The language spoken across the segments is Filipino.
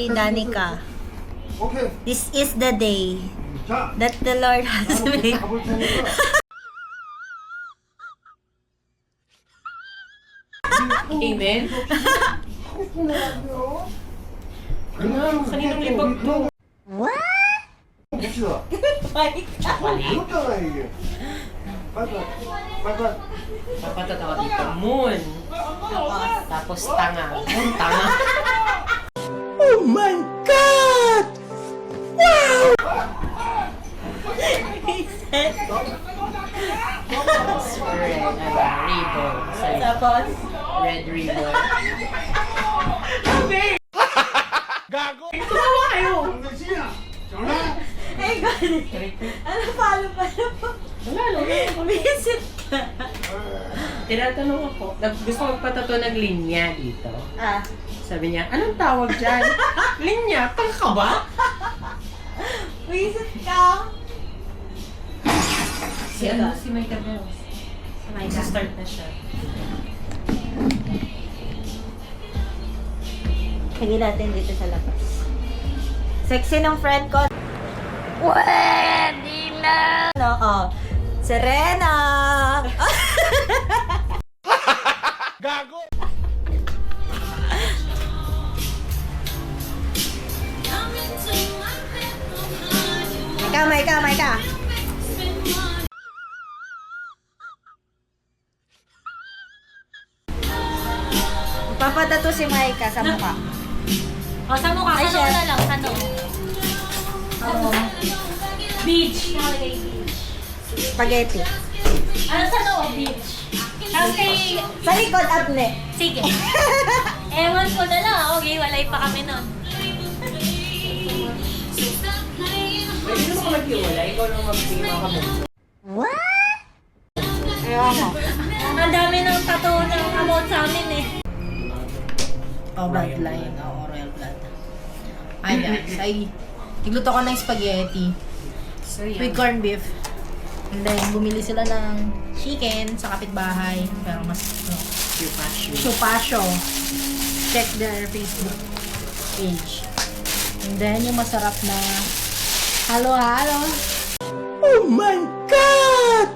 Danica. 오케이. This is the day 자, that the Lord has made. 가볼 테니까. Amen? 하고 싶은 거 하세요. Ano? Kaninong libag to? 봅시다. Chocolate? 이렇잖아 이게. 빨리 빨리. Papatatawa dito. Moon. Tapos tanga. Moon, tanga. Oh my God! Wow! Tapos red, ribbon. Sa'yo. Tapos, Red ribbon. Tumawa kayo. 정신이야. 정말. ay God! Ano palo? Wala, wala. Visit ka. Tinatanong ako. Gusto magpatato ng linya dito. Ah, Sabi niya, anong tawag dyan? Linya? Tanga ka ba? visit ka. Si ano? Si Maika Bells. Start na siya. Lagyan natin dito sa labas. Sexy ng friend ko. Pwede na! No, oh. Serena! 가고. May ka. Papatato si Maika sa mukha. O, sa mukha, Ay, sa chef. na lang, sa noo. Oo. Beach. Nakalagay beach. Spaghetti. Ano sa noo? Beach. Tapos kay... Sa likod, apne. Sige. Ewan ko na lang. Okay, walay pa kami nun. Pwede naman ka maghiwala. Ikaw lang mag-sima ka mo. Ayaw mo. Ang dami ng tattoo ng about sa amin eh. Oh, bloodline. Oh, royal blood. Ay, guys. Ay, nagluto ko ng spaghetti So, with corned beef. And then, bumili sila ng chicken sa kapitbahay. Pero mas, Your passion. Chupasyo. Check their Facebook page. And then, yung masarap na halo-halo. Oh my God!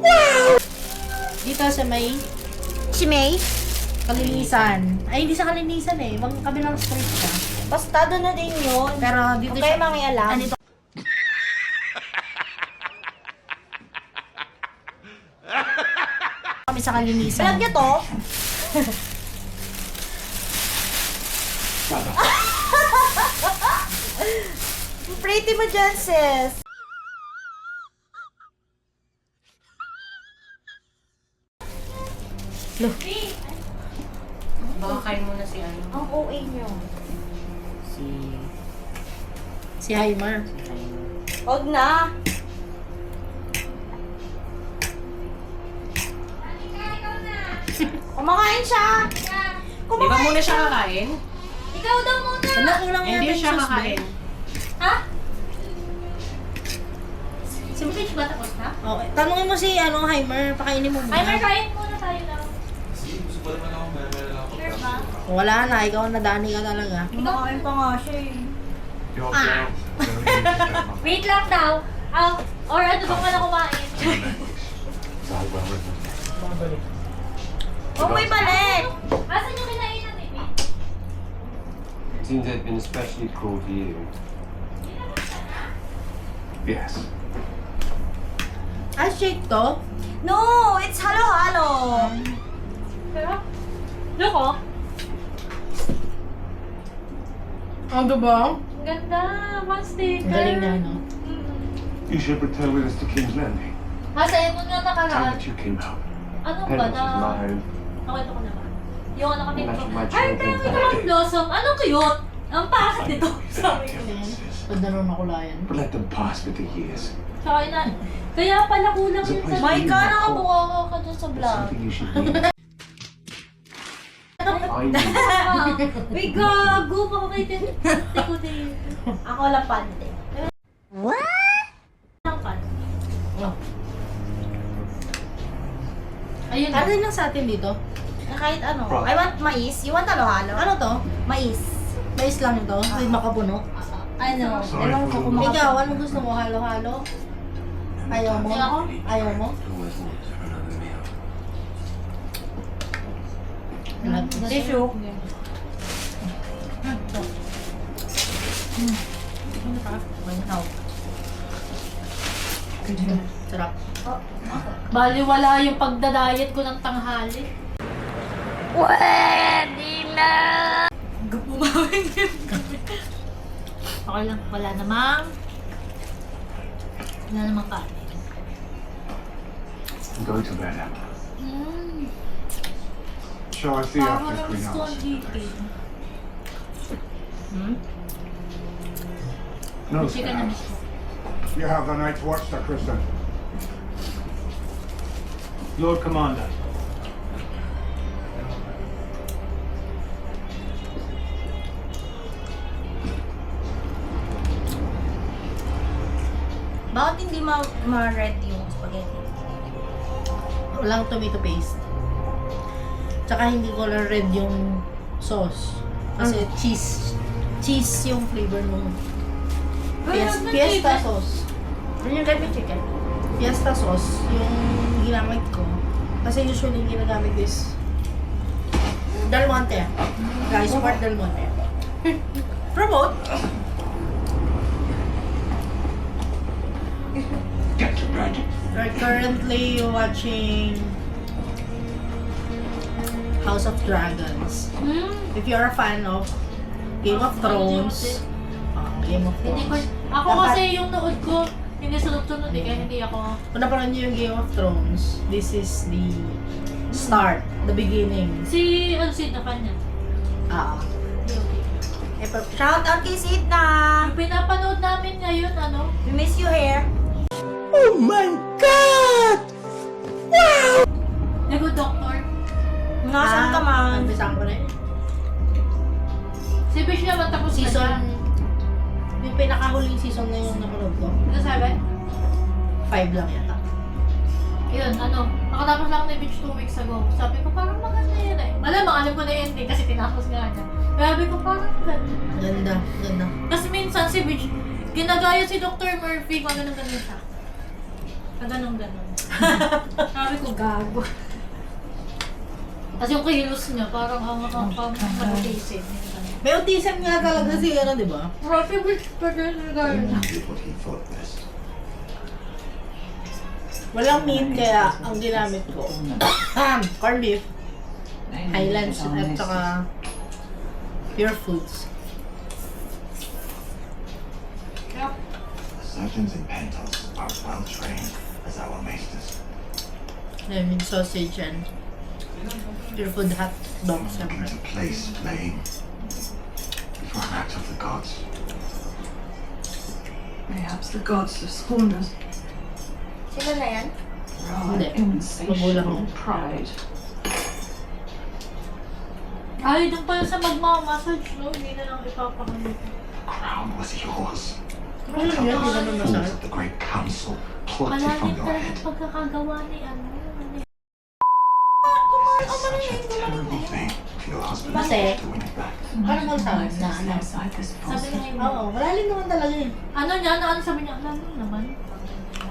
Wow! Dito sa may... Si May? Kalinisan. Ay, hindi sa Kalinisan eh. Bang kabilang street siya. Bastado na din yun. Pero dito siya... Okay, mangialam. Andito. Kami sa Kalinisan. Alam niyo to? Pretty mo dyan, sis. Baka kain muna si ano. Ang OA niyo. Si... Si Heimer. Huwag na. Kumakain siya. Di ba muna siya kakain? Ikaw daw muna. Ano, kulang Hindi natin siya sauce, kakain. Ha? Si Mitch ba tapos na? babe? Okay. Tanungin mo si Heimer. Pakainin mo muna. Ay, may kain muna tayo daw. Sure ba? Wala na. Ikaw nadani ka talaga. Kumakain pa nga siya eh. Wait lang daw. Or ano ba ka na kumain? Huwag mo ibalik! Asan yung kinainan eh? It seems they've been especially cruel to you. Yes. Ah, shake to? No! It's halo-halo! Pero, loko. Ano ba? Ang ganda. One sticker. Galing na, no? You should return with us to King's Landing. Masaya mo nga Tell nakaraan. that you came out. Ano ba Penance na? is mine. Nakita ko naman. Yung ano kami Imagine ko. my Ay, children pero ito that ang day. blossom. Anong cute? Ang pakit nito. Sabi ko. Differences. Pagdaro na kulayan. But let them pass with the years. Sabi na, kaya pala kulang yung sa... May ka, nakabuka ka dyan sa It's vlog. something you should know. I knew. Uy, gago. Pakakaitin. Tiko din. Ako lang pante. Ang pan. Ayun. Ano lang sa atin dito? Kahit ano. Right. I want mais. You want halo-halo? Ano to? Mais. Mais lang ito, hindi makapuno. Ano, ewan ko kung Ikaw, ano gusto mo? Halo-halo? Ayaw mo? Ako? Ayaw mo? Always want to run over me. Tissue. Sarap. Baliwala yung pagdadayet ko ng tanghali. Gumawin yun. Okay lang, wala namang kanin. Go to bed, Emma. Shall I see you Parang after 3 namiss ko ang hours? chicken. No, Chicken na Sam. miss ko. You have the night's watch, Sir Kristen. Lord Commander. Bakit hindi ma-red yung spaghetti? Walang tomato paste. Tsaka hindi color red yung sauce. Kasi cheese yung flavor nung Fiesta sauce. Ano yung gabi chicken? Fiesta sauce yung ginamit ko. Kasi usually yung ginagamit is Del Monte. Guys, support Del Monte. Promote! Get to bed. We're currently watching House of Dragons. If you're a fan of Game of Thrones, Game of Hindi ko, Thrones. ako Dapat- kasi yung nood ko, hindi sunod-sunod eh, kaya hindi ako, Kung napanood niyo yung Game of Thrones, this is the start, the beginning. si Sid na kanya. Okay. Shout out kay Sid na! Yung pinapanood namin ngayon, ano, We miss you here. The Good Doctor. Nasaan ka man? Umpisahan ko na yun. Si Bish naman tapos na siya. Season, yung pinakahuling season na yung napanood ko. Ano sabi? 5 lang yata. Yun, ano, nakatapos lang ni Bitch 2 weeks ago. Sabi ko, parang maganda yun eh. Malamang, alam ko na yung ending kasi tinapos nga niya. Sabi ko, parang ganda. Ganda, ganda. Kasi minsan si Bitch, ginagaya si Dr. Murphy, kung ganun-ganun siya. Ganun-ganun. Sabi ko, gago. Kasi yung kilos niya, parang mag-autism. May autism nga talaga si ano, di ba? Rocky Bitch, pero regarding. did what he thought best. Walang meat kaya ang ginamit ko. Corned beef, Highlands at saka Pure Foods. The surgeons in Pentos are well trained as our maesters. With sausage and Pure Food hot dog siyempre. Into place playing before an act of the gods. Perhaps the gods have scorned us. Sino na yan? Hindi. Magulang Insatiable mo. pride. Ay, doon pala sa magmamassage, no? Hindi na lang ipapakamit. The crown was yours. Ano lang yan? Hindi naman Fools masarap. of the great council plucked it Malalim from your talaga head. pagkakagawa ni ano. Such a terrible thing for your husband Kasi, to win it back. Ano mo sabi na ano? Outside this Sabi falsehood. niya Oo, malalim naman talaga yun. ano niya, ano sabi niya, ano naman?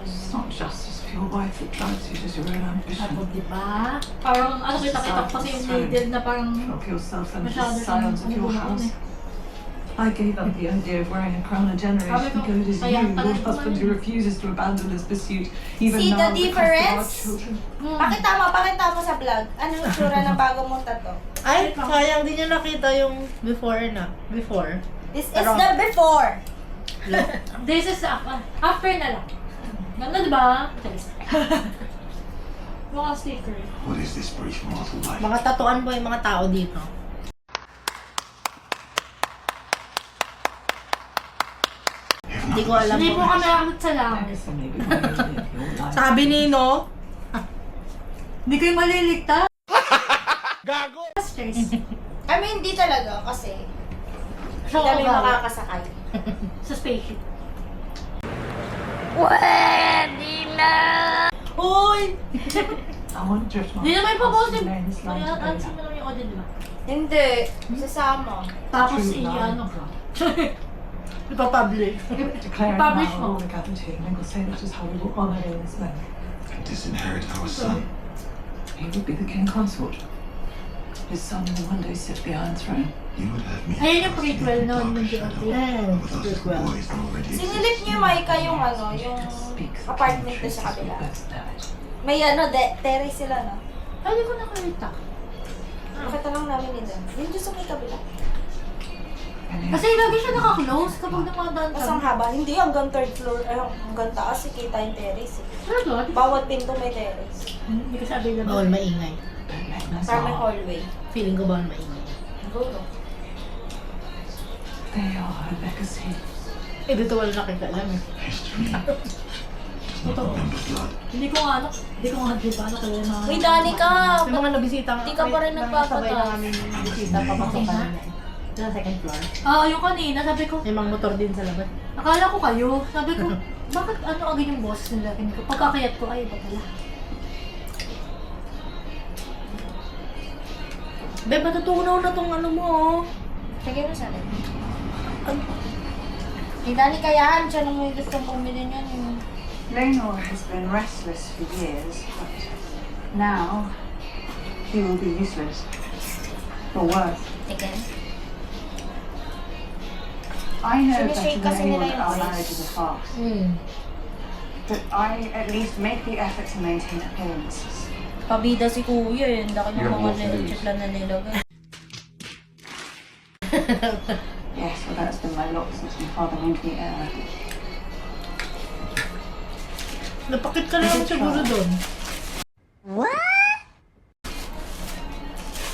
It's not justice for your wife that drives you, it is your own ambition. Sabi, di ba? Parang, ano kita kasi yung needed na parang Help yourself and the masyado scions of your house. I gave up the idea of wearing a crown a generation ago. It is you, your husband, who refuses to abandon this pursuit, even See now the at the cost of our difference? children. Pakita mo sa vlog. Ano yung tsura ng bago mong tato? Ay, sayang di nyo nakita yung before na. Before. This is Pero- the before. This is after na lang. Ganda, di ba? Charis. Mukha sticker. What is this brief mortal life? Mga tatuan po yung mga tao dito. If Hindi ko nothing alam Hindi po. po kami akit sa langit. So maybe one day live your life. Sabi ni No, Hindi kayo maliligtas. Gago! Charis. I mean, hindi talaga kasi So, hindi kami okay. makakasakay. Sa spaceship. Uy! I want to drift my Hindi naman ipapost to yung... learn this line Kaya, to mo lang yung audio, di ba? Hindi. Sasama. Tapos True love. ano ka. Ipapublish. Declare it Publish now, mo. all are gathered here, and will say that is how we will honor him as men. And disinherit our son. He would be the king consort. His son will one day sit behind the throne. You would have me. Ayun yung prequel noon ng With us prequel. boys that already Sinilip exist. niyo, Maika, yung ano, yung Speaks the apartment king na sa truth as we kabila. best know it. May terrace sila, no? Ay, di ko nakita. Nakita lang namin nila. Yun dyan sa may kabila. Kasi lagi siya naka-close kapag dumadaan Mas ang ka. haba. Hindi, hanggang third floor, hanggang taas, kita yung terrace. Talaga? Bawat pinto may terrace. Hindi ko sabi na Bawal maingay. Don't let us Parang may all. hallway. Feeling ko bawal maingay. Siguro. They are her legacy. Eh, dito wala nakita alam eh. History does not remember blood. Hindi ko nga di ba kaya na. Uy, Dani ka! May mga nabisita nga. Di ka pa rin may nagpapatas. sabay na kami bisita papasok kanina eh. Sa second floor. Ah, yung kanina, sabi ko, May mga motor din sa labas. akala ko kayo. Sabi ko, bakit ano agad yung boss nila? Hindi ko. Pagkakayat ko, ay, iba pala. Be, matutunaw na tong ano mo oh. Sige mo sa akin. Eh, Dani kayaan. Siya nang may gustong pumili niyan. Yung... Lenore has been restless for years, but now he will be useless. For worse. Again. I know better Sinishake than kasi anyone nila that yung our voice. marriage is a farce, Hmm. but I at least make the effort to maintain appearances. Pabida si Kuya. Yung laki ng You're mga more serious. nilitsiplan na nilagay. Yes, well that's been my lot since my father named me heir. Napakit ka lang siguro doon.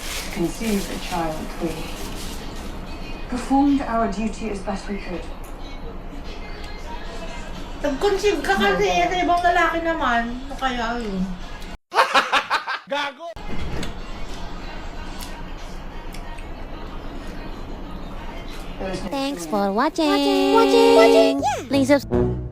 To conceive a child, we performed our duty as best we could. Nag-conceive ka kasi sa ibang lalaki naman. Ano kaya yun? There was no Thanks feeling. for watching. Please subscribe.